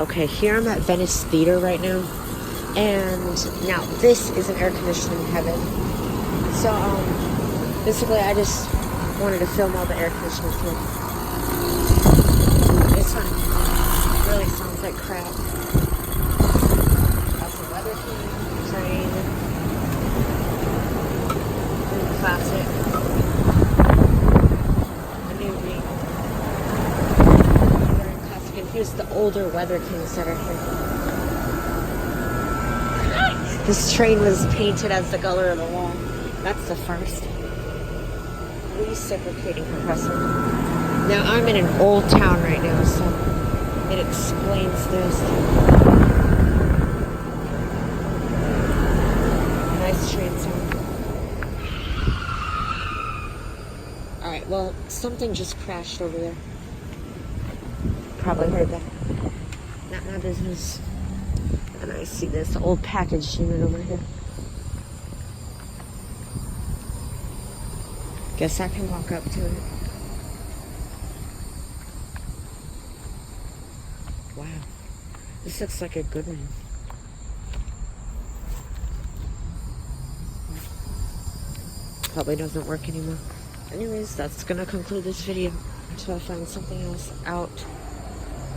Okay, here I'm at Venice Theater right now. And now this is an air conditioning heaven. So, basically I just wanted to film all the air conditioners here. This one really sounds like crap. That's a Weather King train. Rheem Classic. A new Rheem Classic. And here's the older Weather Kings that are here. This train was painted as the color of the wall. That's the first. Reciprocating compressor. Now I'm in an old town right now, so it explains this. Nice train sound. Alright, well, something just crashed over there. Probably heard that. Not my business. And I see this old package unit over here. Guess I can walk up to it. Wow. This looks like a good one. Probably doesn't work anymore. Anyways, that's gonna conclude this video until I find something else out.